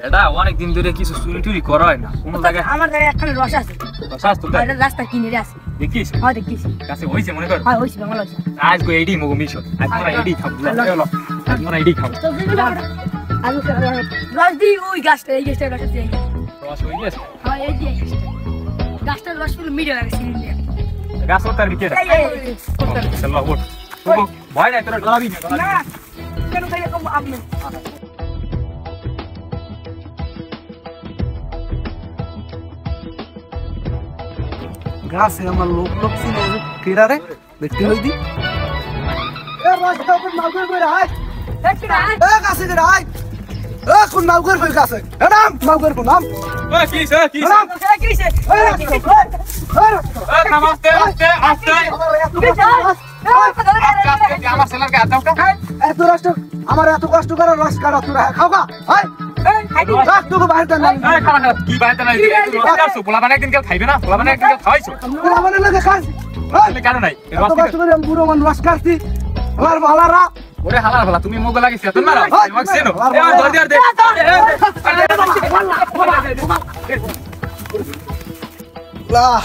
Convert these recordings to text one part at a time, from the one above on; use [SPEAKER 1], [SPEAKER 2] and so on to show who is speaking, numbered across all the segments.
[SPEAKER 1] বেটা অনেক দিন ধরে কিছু চুরি টুরি করা হয় না কোন জায়গায়।
[SPEAKER 2] আমার জায়গায় একটা রস আছে।
[SPEAKER 1] রস আছে তো
[SPEAKER 2] রাস্তা কিনারে আছে।
[SPEAKER 1] দেখিস?
[SPEAKER 2] হ্যাঁ দেখিস।
[SPEAKER 1] কাছে হইছে মনে কর।
[SPEAKER 2] হ্যাঁ হইছে বাংলা হইছে।
[SPEAKER 1] আজ গো এডি মগো মিশন। আজ আমরা এডি খাবো। চলো। আমরা এডি খাবো।
[SPEAKER 2] আমি রস দি ওই গাছটা এই গাছটা রস আছে।
[SPEAKER 1] রস হই গেছে?
[SPEAKER 2] হ্যাঁ এই যে গাছটার রস পুরো মিডে লাগে সিলিন্ডার।
[SPEAKER 1] গাছ ওটার ভিতরে। চলো ওঠ। ওগো ভয় নাই তোরা গলাবি না।
[SPEAKER 2] না কেন ভাই এরকম আপনি
[SPEAKER 3] গাছে আমার লোক লোক চিনে কেডা রে দেখতে হই দি এ রাস্তা উপর নাউকর কই রাই এ গাছে রে রাই এ কোন নাউকর কই গাছে এ নাম নাউকর কোন নাম
[SPEAKER 1] ওই কিস
[SPEAKER 3] নাম
[SPEAKER 2] কিসে
[SPEAKER 1] নমস্তে আস্তে আস্তে আমার সেলারকে আদাও কা
[SPEAKER 3] এত কষ্ট আমার এত কষ্ট করে রস কাটা তোরা খাও গা হাই রাখ তোকে বাইরে দেন না
[SPEAKER 1] এই খাওয়া না কি বাইতে নাই রস কাটছো পোলা বানাই একদিন কেউ খাইবে না পোলা বানাই একদিন কেউ খাইছো
[SPEAKER 3] তোরা মানে লাগে খাস
[SPEAKER 1] তুমি কেন নাই
[SPEAKER 3] এত কষ্ট করে আমি বুড়ো মানুষ রস কাটছি আমার ভালারা
[SPEAKER 1] ওরে হালার ভালা তুমি মোগো লাগিস এত মারা আমাকে সেনো এ ধর দে
[SPEAKER 3] লাহ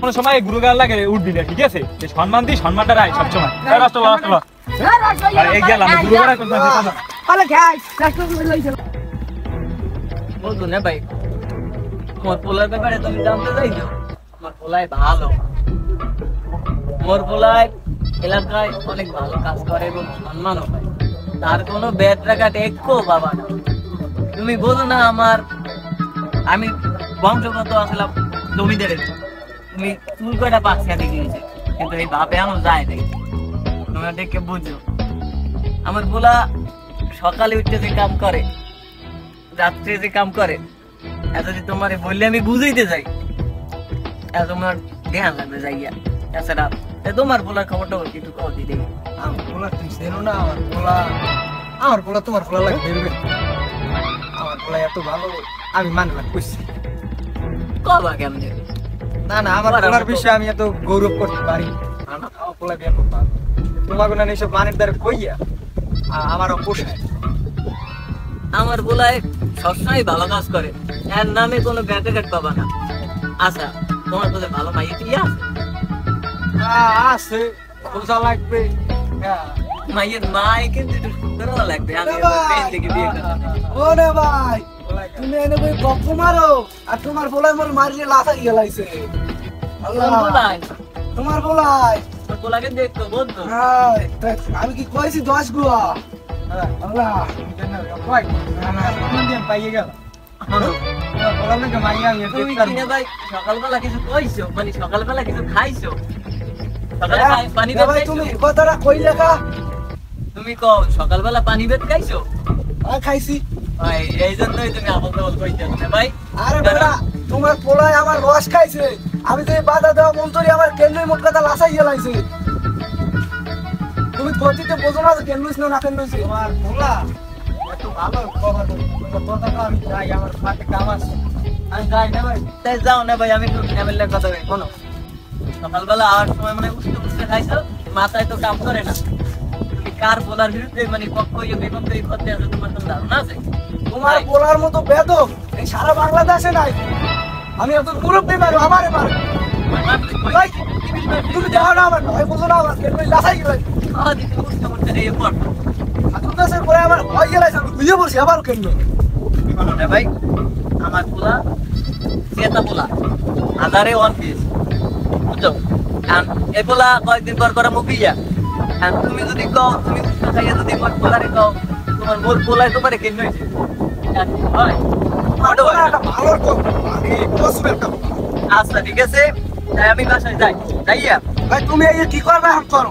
[SPEAKER 1] কোন সময় গুরুগার লাগে উঠবি না ঠিক আছে যে সম্মান দি সম্মানটা রাখ সব সময় রাষ্ট্র আর এই গেলাম গুরুগার কোন কথা
[SPEAKER 2] আরে গাইস রাস্তা লইছে
[SPEAKER 4] বলতো না ভাই মোর পোলার ব্যাপারে তুমি জানতে চাইছো মোর পোলাই ভালো মোর পোলাই এলাকায় অনেক ভালো কাজ করে এবং সম্মানও পায় তার কোনো ব্যাট রাখাট একটু বাবা না তুমি বলো না আমার আমি বংশগত আসলাম জমিদারের তুমি চুল কয়টা পাচ্ছি দেখিয়েছে কিন্তু এই বাপে আমার যায় নাই তোমরা দেখে বুঝো আমার পোলা সকালে উঠতে যে কাম করে রাত্রে যে কাম করে এত যে তোমার বললে আমি বুঝাইতে যাই তোমার ধ্যান লাগবে যাইয়া এছাড়া তোমার পোলার খবরটা একটু কল দিয়ে দেখি
[SPEAKER 3] আমার পোলা তুই চেনো না আমার পোলা তোমার পোলা লাগে বেরবে আমার পোলা এত ভালো আমি মানলাম কইছি
[SPEAKER 4] কবা কেমনে
[SPEAKER 3] না না আমার পোলার বিষয়ে আমি এত গৌরব করতে পারি আমার পোলা বিয়ে করতে তোমার কোনো এইসব মানের দ্বারা কইয়া আমারও পোষায়
[SPEAKER 4] আমার পোলায় সবসময় ভালো কাজ করে এর নামে কোনো ব্যাটাঘাট পাবা না আচ্ছা তোমার কাছে ভালো মাইয়ে কি আছে
[SPEAKER 3] আছে বোঝা লাগবে
[SPEAKER 4] মাইয়ের মাই কিন্তু একটু সুন্দর লাগবে আমি পেন থেকে বিয়ে করবো
[SPEAKER 3] ওরে ভাই তুমি এনে কই গপ্প মারো আর তোমার পোলাই মোর মারিয়ে লাফাই গেলাইছে আল্লাহ তোমার পোলাই
[SPEAKER 4] তোর পোলাকে দেখতো বলতো
[SPEAKER 3] আমি কি কইছি 10 গুয়া আল্লাহ পাইয়ে গেল
[SPEAKER 4] তুমি কিনে ভাই সকালবেলা কিছু কইছো মানে সকালবেলা কিছু খাইছো সকালে পানি ভাত খাইছো
[SPEAKER 3] তুমি কথাটা কই লেখা
[SPEAKER 4] তুমি কও সকালবেলা পানি ভাত খাইছো
[SPEAKER 3] খাইছি
[SPEAKER 4] ভাই এই জন্যই তুমি আমল টামল কইছো না ভাই
[SPEAKER 3] আরে বেটা তোমার পোলাই আমার রস খাইছে আমি তো বাধা দেওয়া মন্তরি আমার কেন্দ্রই মোট কথা লাসাই গেলাইছে তুমি গতিতে বোঝো না কেন লইছ না কেন লইছ তোমার পোলা এত ভালো খবর কথাটা আমি যাই আমার পাতে কাম আছে আমি যাই না ভাই
[SPEAKER 4] তাই যাও না ভাই আমি একটু ফ্যামিলির কথা কই শোনো সকালবেলা আওয়ার সময় মানে উঠতে উঠতে খাইছো মাথায় তো কাম করে না তুমি কার বলার বিরুদ্ধে মানে পক্ষ ইয়ে বিপক্ষ এই করতে আছে তোমার তো ধারণা আছে
[SPEAKER 3] তোমার পোলার মতো বেদক এই সারা বাংলাদেশে নাই আমি এত মুরব্বি মারো আমারে মারো ভাই তুমি যাও না আমার ভাই বুঝো না আমার কেন লাসাই গেলাই
[SPEAKER 4] দিতে উঠতে উঠতে এই পড়
[SPEAKER 3] আতুদাসের পরে আমার ভয় গেলাইছে আমি বুঝে বলছি আবার কেন
[SPEAKER 4] ভাই আমার পোলা সেটা পোলা আধারে ওয়ান পিস বুঝছো এই পোলা কয়েকদিন পর করে মুখিয়া তুমি যদি কও তুমি খাইয়া যদি মোর পোলারে কও তোমার মোর পোলায় তোমারে কেন হইছে আচ্ছা ঠিক আছে তাই আমি বাসায় যাই যাইয়া
[SPEAKER 3] ভাই তুমি এই কি করবে হাত করো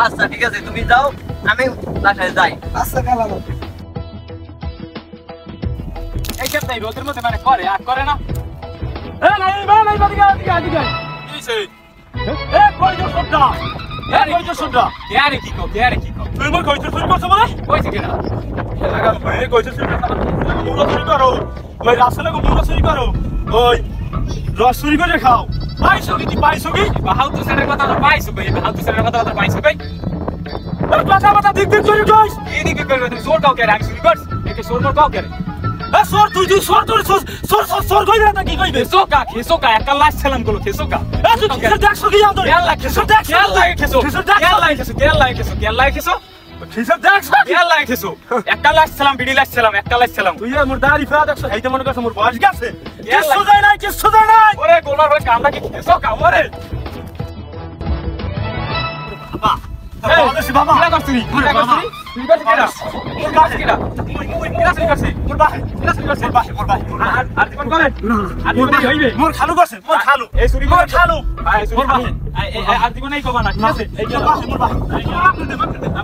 [SPEAKER 4] আচ্ছা ঠিক আছে তুমি যাও আমি বাসায় যাই
[SPEAKER 3] আচ্ছা গেলাম
[SPEAKER 1] এই কেমন রোদের মধ্যে মানে করে আর করে না নাই বাদিকে কিছে এ কইছো সদা কইছো সদা কেয়ারে কি কো তুই মোর কইছো চুরি করছ বলে কইছে কেনা লাগা বলে কইছো চুরি করছ মুলো চুরি করো ওই রাসলে গো মুলো চুরি করো ওই রস চুরি করে খাও পাইছো কি বাহাউতু সেরের কথা পাইছো পাইছো ভাই কথা দিক চুরি কইছ এই দিকে কইছো তুই চোর কাও কে রাখ চুরি করছ একে সোর মর কাও করে সোর তুই সোর তোর সোর কই না কি কইবে খেসোকা একটা লাশ ছিলাম গুলো খেসোকা তুই খেসো দেখছো কি জানো কেন লাগে খেসো দেখ কেন লাগে খেসো কেন লাগে খেসো খেসো দেখছো কেন লাগে খেসো একটা লাশ ছিলাম বিড়ি লাশ ছিলাম একটা লাশ ছিলাম তুই মোর দাড়ি ফেলা দেখছো এইতে মনে করছ মোর বয়স গেছে কিচ্ছু যায় না ওরে গোলার ভাই কামলা কি খেসোকা ওরে বাবা বাবা কি করছিস তুই করছিস মোর খালু করছে মোর খালু এই চুরি মোর খালু মোর ভাই আর দিব নাই কবা না ঠিক আছে এই গেল মোর ভাই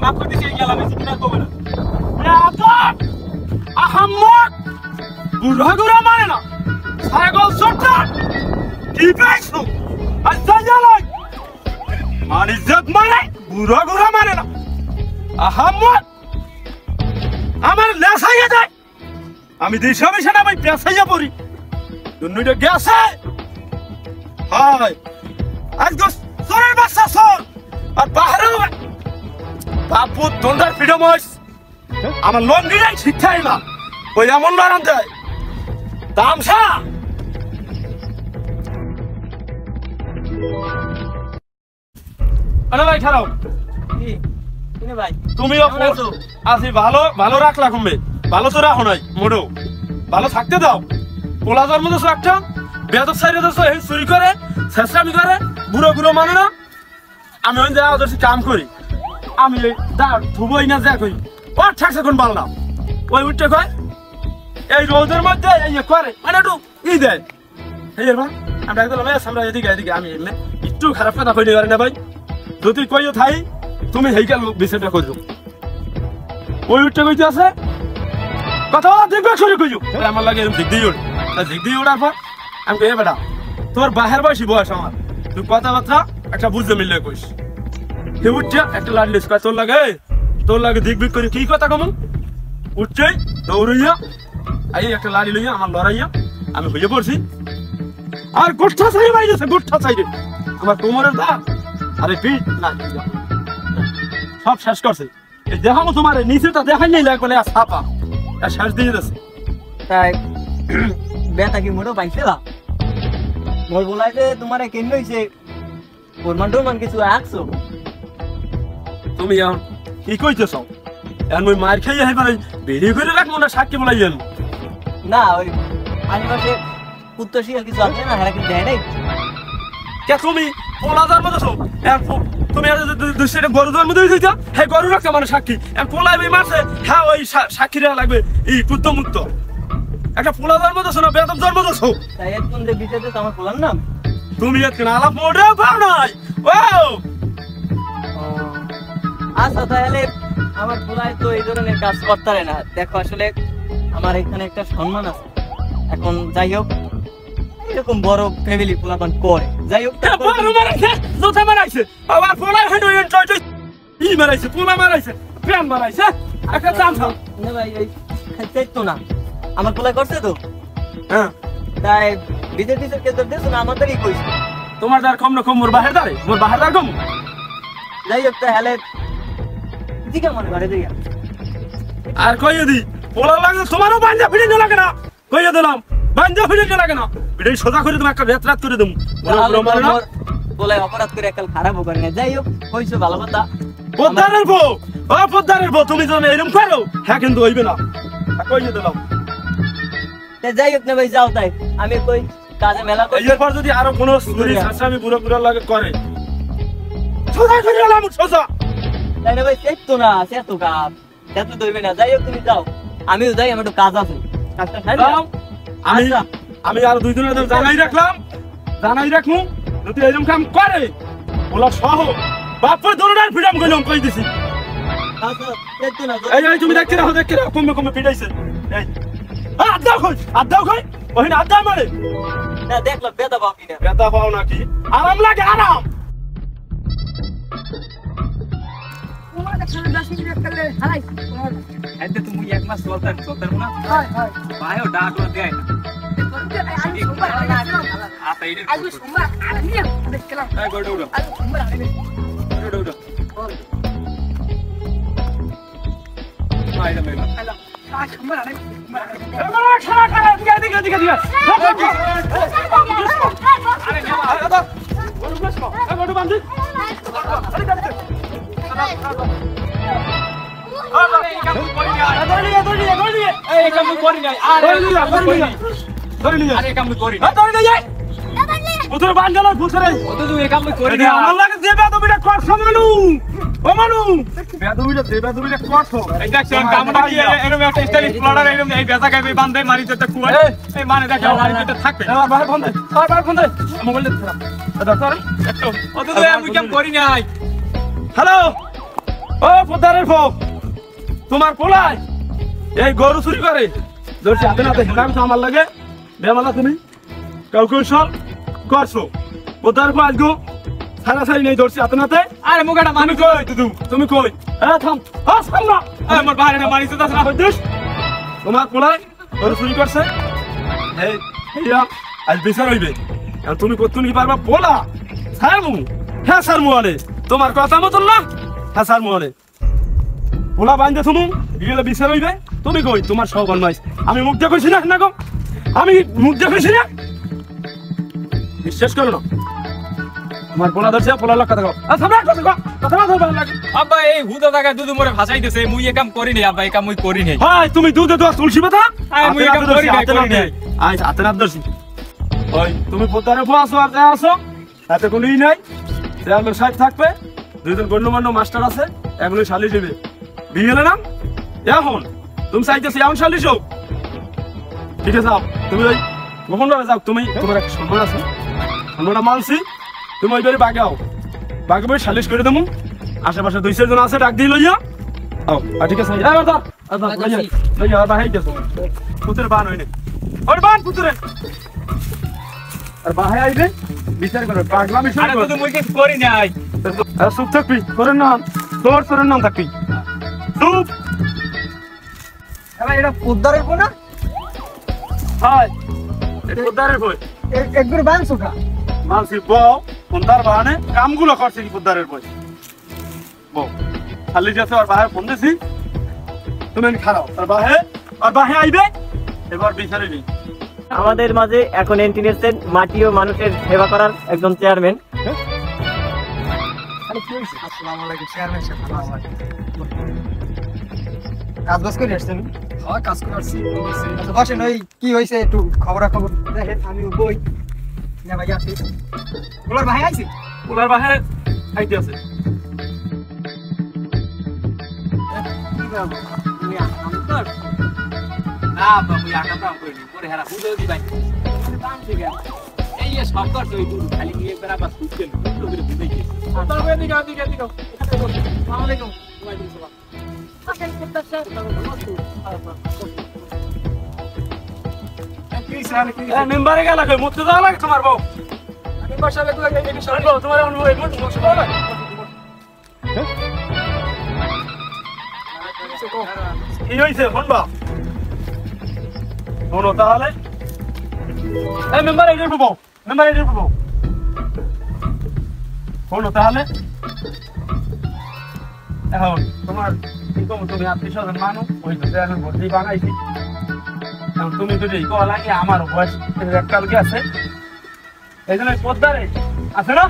[SPEAKER 1] মাফ করে দিছি এই গেল আমি চিন্তা করব না আহমদ বুড়া গুড়া মানে না ছাগল সরকার কি পাইছো আচ্ছা জানাই মান ইজ্জত মানে বুড়া গুড়া মানে না আহমদ আমার লেসাইয়া যায় আমি দেশে মিশে না ভাই পেছাইয়া পড়ি দুনিটা গেছে হাই আজকে সরের বাচ্চা সর আর বাহারে বাপু দন্ডার ফ্রিডম হইস আমার লোন নিয়ে শিক্ষাই না ওই এমন বারান দেয় তামসা আরে ভাই খারাপ
[SPEAKER 4] ভাই
[SPEAKER 1] তুমি আছি ভালো ভালো রাখলা কমবে ভালো তো রাখো নাই মোড়ো ভালো থাকতে দাও পোলা জন্ম তো একটা বেদব সাইডে তো এই চুরি করে শেষরামি করে বুড়ো বুড়ো মানে না আমি ওই যা ওদের কাম করি আমি ধুবই না যা করি ও ঠাকছে কোন বাল না ওই উঠতে কয় এই রোদের মধ্যে এই করে মানে একটু ই দেয় এই ভাই আমরা একদম আমরা এদিকে আমি একটু খারাপ কথা কই না ভাই যদি কইও থাই তুমি হেইকাল বিষয়টা কইছো ওই উঠতে কইতে আছে কথা দেখবে শুরু কইছো আমার লাগে এরকম দিক দিয়ে ওঠার পর আমি কই বেটা তোর বাহের বয়স আমার তুই কথাবার্তা একটা বুঝতে মিললে কইস হে উঠছে একটা লাডলিস কয় তোর লাগে দিক বিক করে কি কথা কমন উঠছে দৌড়াইয়া এই একটা লাড়ি লইয়া আমার লড়াইয়া আমি হইয়া পড়ছি আর গোঠা সাইডে বাড়ি গেছে গোঠা সাইডে আমার কোমরের দাঁত আরে পিঠ না সব শেষ করছে এই দেখাবো তোমার নিচেটা দেখাই নাই লাগবে না ছাপা শেষ দিয়ে দিচ্ছে
[SPEAKER 4] তাই বেটা কি মোটো পাইছিলা মোর বলাইতে তোমারে কেন হইছে ওর মান কিছু আঁকছো
[SPEAKER 1] তুমি এখন কি কইতেছ এখন ওই মার খেয়ে এবারে বেরিয়ে করে রাখবো না সাক্ষী বলাই যেন
[SPEAKER 4] না ওই আশেপাশে উত্তর শিয়াল কিছু আছে না হেরা কিন্তু দেয় নাই
[SPEAKER 1] কে তুমি পোলাদার মতো છો তুমি দুশটা গরু জন্ম দিয়ে দিতা হে গরু রাখছে মানে সাক্ষী পোলাই বই মারছে হ্যাঁ ওই সাক্ষীরা লাগবে এই কুত্ত মুক্ত একটা পোলাদার মতো છો না বেদব জন্ম তো છો
[SPEAKER 4] তাই এখন যে বিটেতে আমার পোলার নাম
[SPEAKER 1] তুমি এত আলাপ মোড়েও পাও নাই ও
[SPEAKER 4] আচ্ছা তাহলে আমার পোলাই তো এই ধরনের কাজ করতে পারে না দেখো আসলে আমার এখানে একটা সম্মান আছে এখন যাই হোক এরকম বড় ফ্যামিলি পোলাপান করে যাই হোক
[SPEAKER 1] বড় মারাইছে জোতা মারাইছে আবার পোলাই হইলো এনজয় ই মারাইছে পোলা মারাইছে প্রেম মারাইছে একটা চামচা
[SPEAKER 4] না ভাই এই খাইতে তো না আমার পোলাই করছে তো
[SPEAKER 1] হ্যাঁ
[SPEAKER 4] তাই বিদের কে তো দেছ না আমাদেরই কইছে
[SPEAKER 1] তোমার দার কম না কম মোর বাহির দার কম
[SPEAKER 4] যাই হোক তাহলে দিকে মনে করে দিকে
[SPEAKER 1] আর কইয়ে দি পোলা লাগে তোমারও বাঞ্জা ফিরে লাগে না কইয়ে দিলাম বাঞ্জা ফিরে লাগে না বিড়াই সোজা করে তুমি একটা রাত করে দেব
[SPEAKER 4] বলে অপরাধ করে একাল খারাপও করে না যাই হোক কইছো ভালো কথা
[SPEAKER 1] পদ্মারের বউ তুমি যখন এরকম করো হ্যাঁ কিন্তু হইবে না কইয়ে দিলাম
[SPEAKER 4] যাই হোক না ভাই যাও তাই আমি কই কাজে মেলা করি
[SPEAKER 1] এরপর যদি আরো কোনো চুরি ছাসামি বুড়ো লাগে করে সোজা করে দিলাম সোজা
[SPEAKER 4] তাই না ভাই সেট তো না সে তো কাজ সেট তো হইবে না যাই হোক তুমি যাও আমিও যাই আমার একটু কাজ আছে কাজটা খাই দাও
[SPEAKER 1] আমি আর 2 দিনের জানাই রাখমু যদি এরকম কাম করে ওলা সহ বাপরে দরুনার ফ্রিডম কইলাম কই দিছি
[SPEAKER 4] আচ্ছা সেট তো না
[SPEAKER 1] এই তুমি দেখতে রাখো কমে পিটাইছে এই আদাও কই ওহিনা আদা মারে
[SPEAKER 4] না দেখলা বেদা পাও কিনা
[SPEAKER 1] বেদা পাও নাকি আরাম লাগে আরাম
[SPEAKER 2] তোমার কাছে দাসি করলে হালাই
[SPEAKER 1] এতে তুমি এক মাস চলতার না
[SPEAKER 2] হয়
[SPEAKER 1] ভাইও ডাকলো দেয় না
[SPEAKER 2] আমি সোমবার
[SPEAKER 1] আতা ইরে
[SPEAKER 2] আজকে সোমবার আমি দেখলাম
[SPEAKER 1] এই গোড় উড়ো
[SPEAKER 2] আজকে সোমবার আমি
[SPEAKER 1] উড়ো আইলা মেলা তোর বান্ডালার ফুসরে ওতো তুই এই কাম করি না আমার লাগে যে বেদবিটা করছ মানু ও মানু বেদবিটা করছ এই দেখ কোন কামটা কি এরকম একটা স্টাইলিশ ফ্লোরার এরকম এই বেজা গাবে বান্ধে মারি তো কুয়া এই মানে দেখ মারি তো থাকবে আমার ভাই বন্ধে মোবাইল দে দাদা একটু ওতো তুই আমি কাম করি নাই হ্যালো ও পদারের ফোক তোমার পোলাই এই গরু চুরি করে ধরছি হাতে নাতে নাম তো আমার লাগে বেমালা তুমি ক্যালকুলেশন করছো পদার ফো আজগো সারা সারি নেই ধরছি হাতে নাতে আরে মুগাটা মানি কই তুমি কই থাম সামনা আমার বাইরে মারি তো দাস না হইছিস তোমার পোলাই গরু চুরি করছে এই ইয়া আজ বিচার হইবে আর তুমি কতক্ষণ কি পারবা পোলা ছাড়মু হ্যাঁ ছাড়মু আলে তোমার কথা মতন না হ্যাঁ ছাড়মু আলে পোলা বান্ধে তুমি গেলে বিচার হইবে তুমি কই তোমার সব অন্যায় আমি মুখ দিয়ে কইছি না গো আমি মুখ দিয়ে কইছি না বিশ্বাস করো না তোমার পোলা ধরছে পোলা লোক কথা কও কথা বল লাগে
[SPEAKER 5] আব্বা এই হুদা টাকা দুধ মোরে ভাসাই দিছে মুই এই কাম করি নাই আব্বা এই কাম মুই করি নাই
[SPEAKER 1] হাই তুমি দুধে তো তুলসী পাতা
[SPEAKER 5] মুই এই কাম করি নাই
[SPEAKER 1] আই হাতে রাত ধরছি ওই তুমি পোতারে ফোয়াছো আর যা আসো হাতে কোনই নাই চেয়ারম্যান সাহেব থাকবে দুইজন গণ্যমান্য মাস্টার আছে এগুলো শালি দিবে বিয়ে হলে না এখন তুমি চাইতেছি এমন শালিশ হোক ঠিক আছে যাও তুমি ওই গোপন ভাবে যাও তুমি তোমার একটা সম্মান আছে সম্মানটা মানছি তুমি ওই বাড়ি বাগাও বাগে বই সালিশ করে দেবো আশেপাশে 2-4 জন আছে ডাক দিয়ে লইয়া আর ঠিক আছে লইয়া বাহাই গেছো পুতুরের বান হইনি ওর বান পুতুরে আর বাহাই আইবে বিচার করবে পাগলামি শুরু করবে
[SPEAKER 5] মুই কিছু করি নাই
[SPEAKER 1] আর চুপ থাকবি তোর নাম তোর নাম থাকবি চুপ
[SPEAKER 3] এটা পোদ্দারের পো না
[SPEAKER 1] হাই এটা পোদ্দারের বই
[SPEAKER 3] একবার বাংছো খা
[SPEAKER 1] মানসি বউ পোদ্দার বাহানে কামগুলো করছে কি পোদ্দারের বই বউ খালি যাচ্ছে আর বাহায় ফোন দিছি তুমি খারাপ আর বাহে আইবে এবার বিচারে নেই
[SPEAKER 4] আমাদের মাঝে এখন এন্ট্রি নিয়েছেন মাটি ও মানুষের সেবা করার একজন চেয়ারম্যান।
[SPEAKER 3] আসসালামু আলাইকুম চেয়ারম্যান সাহেব ভালো আছেন কাজ বাজ করে আসছেন
[SPEAKER 1] হ্যাঁ কাজ করছি
[SPEAKER 3] আচ্ছা বসেন ওই কি হইছে একটু খবর দেখেন আমি বই না ভাই আসি বলার ভাই আইছি
[SPEAKER 1] ওলার বাহে আইতে আছে
[SPEAKER 5] না বাবু আটা কাম করি পরে হেরা হুদা দি ভাই কাম ঠিক আছে এই সব করতে ওই দুধ খালি নিয়ে বেরা বাস কুচেন তো করে বুঝাই গেছে
[SPEAKER 1] তারপরে দিকে আসসালামু আলাইকুম
[SPEAKER 5] ওয়ালাইকুম সালাম
[SPEAKER 2] আসেন প্রত্যাশা
[SPEAKER 1] মেম্বারে গেলা কই মুতে যাওয়া লাগে তোমার বউ মেম্বার সাহেব তো এই বিষয় তোমার অনুভব মুতে যাওয়া লাগে কি হইছে শুনবা শোনো তাহলে এই মেম্বার এর বউ শোনো তাহলে এখন তোমার তুমি আত্মীয় স্বজন মানুষ ওই এখন ভর্তি বানাইছি এখন তুমি যদি কল আগে আমার বয়স কালকে আছে এই জন্য পদ্মারে আছে না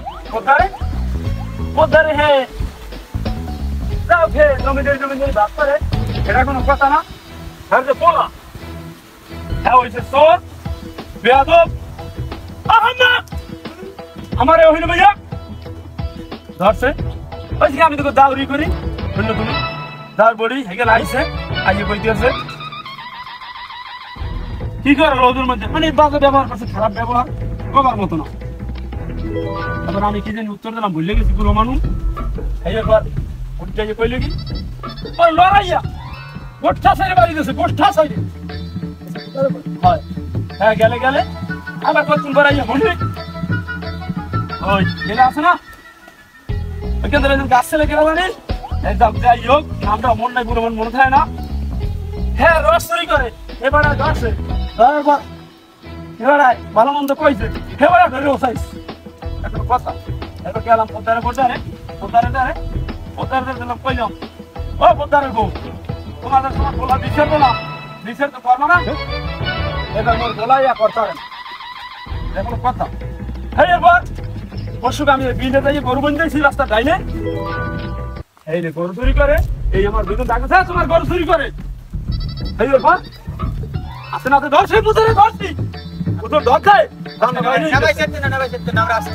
[SPEAKER 1] পদ্মারে হ্যাঁ যাও খেয়ে জমি ভাগ করে এটা কোনো কথা না আর যে পোলা হ্যাঁ হয়েছে তোর বেয়াদব আমার হইল ভাইয়া ধরছে ওই আমি তোকে দাউরি করি শুনলো তুমি দাউর বড়ি হেগেল আইসে আইয়ে কইতে আছে কি করো ওদের মধ্যে মানে বাজে ব্যবহার করছে খারাপ ব্যবহার কবার মতো না তারপর আমি কি জানি উত্তর দিলাম ভুলে গেছি পুরো মানুষ এই একবার উঠে কইলে কি ওই লড়াইয়া গোষ্ঠা সাইরে বাড়ি দিয়েছে গোষ্ঠা সাইরে হয় হ্যাঁ গেলে আবার কতক্ষণ বাড়াইয়া বলবি ওই গেলে আছে না ওইখান থেকে গাছ ছেলে গেলে জানিস একদম যাই হোক নামটা মন নাই পুরো মনে থাকে না হ্যাঁ রস চুরি করে এবারে ধরছে এবারে ভালো মন্দ কইছে এবারে ধরে ওসাইস একটা কথা এবার গেলাম পোদ্দারে দিলাম কইলাম ও পোদ্দারের বউ তোমাদের তোমার বলা বিচার না বিচার তো করবো না এবার মোর বলাই করতে হবে এখন কথা হ্যাঁ এবার পরশুকে আমি বিলে যাই গরু বন যাইছি রাস্তা ডাইনে এই রে গরু চুরি করে এই আমার দুজন ডাকছে তোমার গরু চুরি করে এই এবার আসে না তো ধরছে বুঝে ধরছি বুঝো ধর খায়
[SPEAKER 3] না ভাই সেতে না ভাই সেতে না আমরা আসি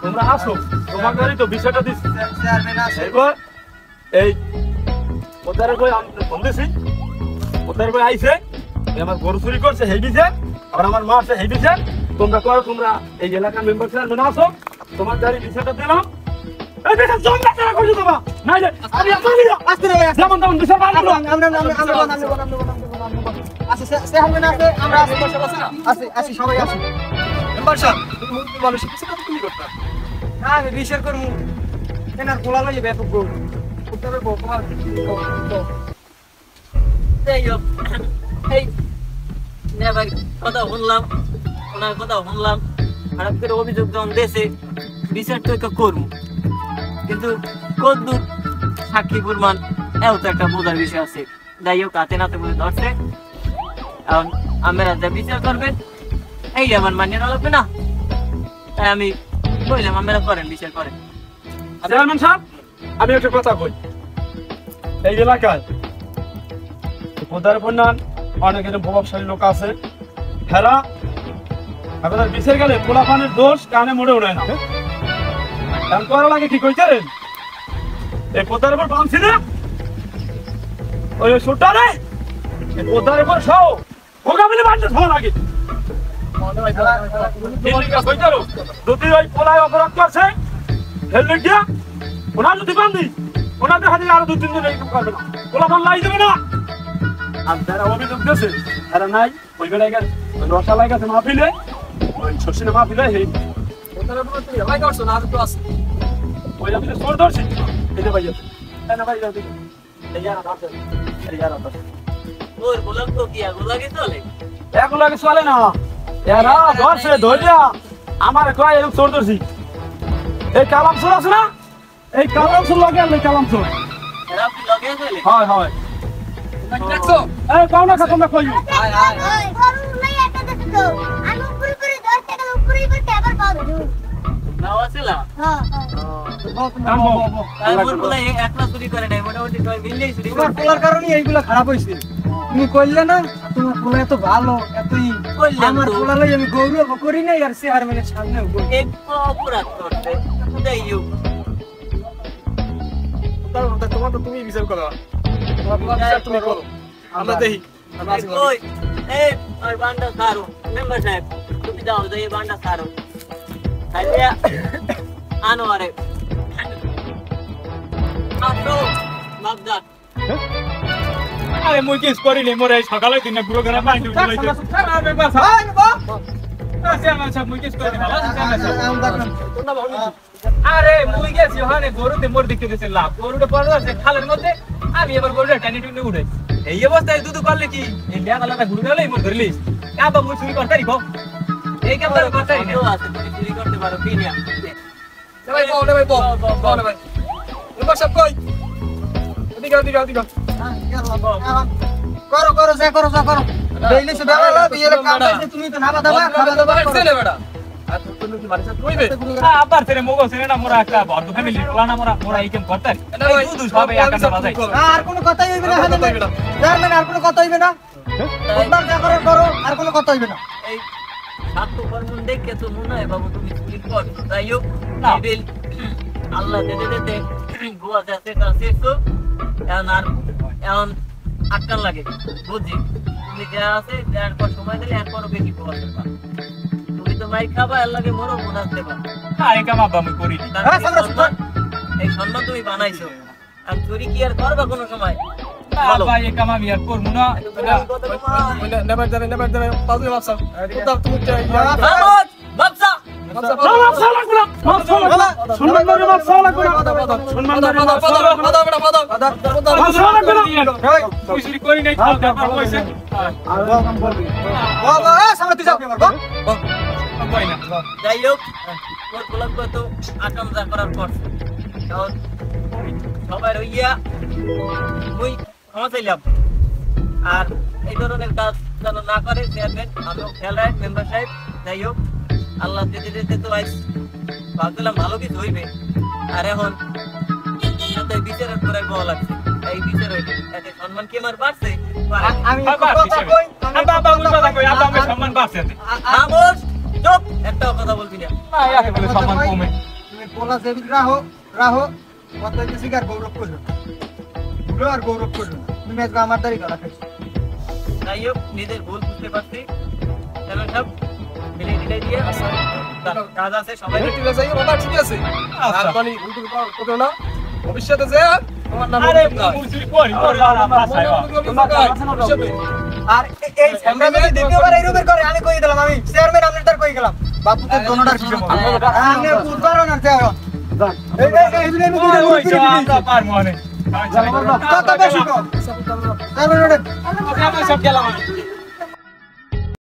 [SPEAKER 1] তোমরা আসো তোমার গাড়ি তো বিষয়টা দিচ্ছি
[SPEAKER 3] চেয়ারম্যান আছে
[SPEAKER 1] এবার এই ওদের কই আমি ফোন দিছি ওদের কই আইছে আমার গরু চুরি করছে হেই দিছে আর আমার মা আছে হেই দিছে তোমরা করো তোমরা এই এলাকার মেম্বার চেয়ারম্যান আসো তোমার গাড়ি বিষয়টা দিলাম এই দেখো জমলা করা কইছো তোমা নাই রে আমি আসলে
[SPEAKER 3] আসতে রে ভাই
[SPEAKER 1] যেমন তেমন বিষয় বাদ দাও
[SPEAKER 3] আমরা আসি চেয়ারম্যান আছে আমরা আসি সবাই আসি মেম্বার সাহেব তুমি বলো কিছু কথা তুমি করতে না আমি বিচার করব এনার কোলা লইবে এত গো উত্তরে বল তোমার
[SPEAKER 4] এই হোক, এই নেবার কথা শুনলাম ওনার কথা শুনলাম হঠাৎ করে অভিযোগ যখন দেশে বিচার তো একটা করবো কিন্তু কদ্দূর সাক্ষী প্রমাণ এও তো একটা বোঝার বিষয় আছে যাই হোক হাতে নাতে বলে ধরছে এখন আমরা যা বিচার করবেন এই আমার মানিয়ে লাগবে না তাই আমি বললাম আপনারা করেন বিচার করেন
[SPEAKER 1] চেয়ারম্যান সাহেব আমি একটা কথা কই এই এলাকায় ওদের বন্যান অনেক এরকম প্রভাবশালী লোক আছে হেরা আপনাদের বিচার গেলে পোলাপানের দোষ কানে মোড়ে উড়ে না এমন করা লাগে কি কইতারেন এই পোতার উপর বাঁধছি না ওই সুটটা নেই এই পোতার উপর সহ ভোগা মিলে বাঁধতে ভালো লাগে কইতারো যদি ওই পোলায় অপরাধ করছে হেলমেট দিয়া ওনার যদি বান্ধি ওনাদের হাতে আরো 2-3 দিন এরকম করবে না পোলাপান লাই দেবে না আর যারা অভিযোগ দিয়েছে তারা নাই ওই বেলায় গেছে রসালাই গেছে মাহফিলে ওই শশীনে মাহফিলে হেই ওটার উপর তুই ভাই করছো না আর তো আছে ওই আমি সোর ধরছি এই যে ভাই আছে না ভাই যাও দেখো এই যারা ধরছে এই যারা ধরছে
[SPEAKER 4] ওর বললাম তো কি আগুলাগে চলে
[SPEAKER 1] এগুলো আগে চলে না এরা ধরছে ধরিয়া আমার কয় এরকম সোর ধরছি এই কালাম সোর আছে না এই কালাম সোর লাগে আর কালাম সোর
[SPEAKER 4] এরা কি লগে চলে
[SPEAKER 1] হয় হয় দেখছো এই পাওনা খা তোমরা কইও
[SPEAKER 3] আয় আয়
[SPEAKER 2] ওই গরু নাই একটা দেখো তো আমি উপরে করে ধরতে গেল উপরে করতে আবার পাও ধরু
[SPEAKER 4] নাও আছেলা
[SPEAKER 2] হ্যাঁ
[SPEAKER 1] কাম বো
[SPEAKER 4] তারপর বলে একলা চুরি করে নাই মোটামুটি সবাই মিলেই চুরি
[SPEAKER 3] তোমার
[SPEAKER 4] করে
[SPEAKER 3] পোলার কারণে এইগুলা খারাপ হইছে তুমি কইলে না তোমার পোলা এত ভালো এতই
[SPEAKER 4] কইলাম
[SPEAKER 3] আমার
[SPEAKER 4] তো।
[SPEAKER 3] পোলা লই আমি গৌরব করি নাই আর চেয়ারম্যানের সামনে
[SPEAKER 4] একটু অপরাধ করতে যাই হোক
[SPEAKER 1] তোমার তো তুমি বিচার করো তোমার বিচার তুমি করো আমরা দেখি
[SPEAKER 4] ওই এই আর বান্ডা সারো মেম্বার সাহেব তুমি দাও যাই বান্ডা সারো তাইলে আনো আরে আসো বাগদাদ
[SPEAKER 1] আরে মুই কিস করিনি মোরে সকালে দিনে গুরু ঘরে পানি দিতে লইতে আরে বাস আছে আমার সব মুই কিস করিনি ভালো আছে আরে মুই গেছি ওখানে গরুতে মোর দেখতে দিছে লাভ গরুটা পড়ে আছে খালের মধ্যে আমি এবার গরুটা টানি টুনি উড়ে এই অবস্থায় দুধ করলে কি এই লেগালাটা ঘুরে গেলে মোর ধরলিস কাবা মুই চুরি করতে পারিব এই কাম তো করতে পারি
[SPEAKER 4] তো আছে তুমি চুরি করতে পারো কি নিয়া
[SPEAKER 3] ভাই বল ভাই মেম্বার সাহেব কই দিগা করো করো যা করো দেইলে সে বেলা বিয়ের কাম করতে তুমি তো নাবা দাবা খাওয়া দাবা চলে বেটা
[SPEAKER 1] আবার তেরে মোগো সেরে না মোরা একটা বড় ফ্যামিলি প্লান মোরা এই কাম করতে এই দুধ সবাই একাটা বাজাই
[SPEAKER 3] আর কোনো কথাই হইবে না হাতে চেয়ারম্যান আর কোনো কথা হইবে না তোমরা যা করো করো আর কোনো কথা হইবে না
[SPEAKER 4] এই সাতটো কর্মন দেখে তো মনে হয় বাবু তুমি চুরি করছো তাই হোক
[SPEAKER 1] না।
[SPEAKER 4] বিল আল্লাহ দিতে গোয়া যাচ্ছে কাছে তো এখন আটকান লাগে বুঝছি তুমি যা আছে যার পর সময় দিলে এরপরও বেশি গোয়া দেবা তুমি তো মাই খাবা এর লাগে মরো বোনাস দেবা
[SPEAKER 1] এই কাম আব্বা আমি করিনি
[SPEAKER 4] এই সম্মান তুমি বানাইছো আর চুরি কি আর করবা কোনো সময় ভালো।
[SPEAKER 1] আব্বা এই কাম আমি আর করব না
[SPEAKER 3] নেবার যাবে পাউলে বাপসা তুমি
[SPEAKER 4] ভারত বাপসা
[SPEAKER 1] সম্মান করে মাপ সাওয়া লাগবে না সম্মান করে মাপ সাওয়া লাগবে না তুই চুরি করি নাই খাও ব্যাপার কইছে
[SPEAKER 3] বাবা সামনে তুই যাও
[SPEAKER 1] কই না
[SPEAKER 4] যাই হোক ওর গোলাপ তো আকাঙ্ক্ষা করার পর এখন সবাই রইয়া মুই ক্ষমা চাইলাম আর এই ধরনের কাজ যেন না করে চেয়ারম্যান, আমিও খেয়াল রাখ, মেম্বার সাহেব। যাই হোক, আল্লাহ দিতে দিতে তো আজ ভাবছিলাম ভালো কিছু হইবে, আর এখন সাথে বিচারের পরে গোয়া লাগছে। এই বিচার হইলে এতে সম্মান কি আমার বাড়ছে?
[SPEAKER 3] আমি
[SPEAKER 1] বাবা,
[SPEAKER 3] কথা কই,
[SPEAKER 1] আব্বা আব্বা বুঝ কথা কই, আব্বা আমার সম্মান বাড়ছে।
[SPEAKER 4] খামোশ, চুপ, একটাও কথা বলবি না।
[SPEAKER 1] না ইয়াকে বলে সম্মান কমে।
[SPEAKER 3] তুমি পোলা সেবিক রাহো রাহো, কত কিছু আর গৌরব করো না, ভুলো আর গৌরব করো না। তুমি আজকে আমার দাঁড়িয়ে গলা খাইছো।
[SPEAKER 4] যাই হোক, নিজের ভুল বুঝতে পারছি। চলো সব মিলে মিলে দিয়ে কাজ আছে, সবাই
[SPEAKER 5] ঠিক আছে বাবা, ঠিক আছে। আর মানে উল্টো করো না, ভবিষ্যতে যে তোমার নাম
[SPEAKER 1] আরে
[SPEAKER 5] না
[SPEAKER 1] মুসি কই ওর বাবা বাসায়
[SPEAKER 5] ভবিষ্যতে
[SPEAKER 3] আর এই আমরা যদি দ্বিতীয়বার এই রূপের করে আমি কই দিলাম, আমি চেয়ারম্যান আপনাদের কই গেলাম বাপুদের দোনোটার কি জমা আমি বুঝ পারো না চেয়ারম্যান। এই
[SPEAKER 1] ওই যে আমরা পারমু অনেক
[SPEAKER 3] কত বেশি কো চেয়ারম্যান
[SPEAKER 1] আমরা সব গেলাম।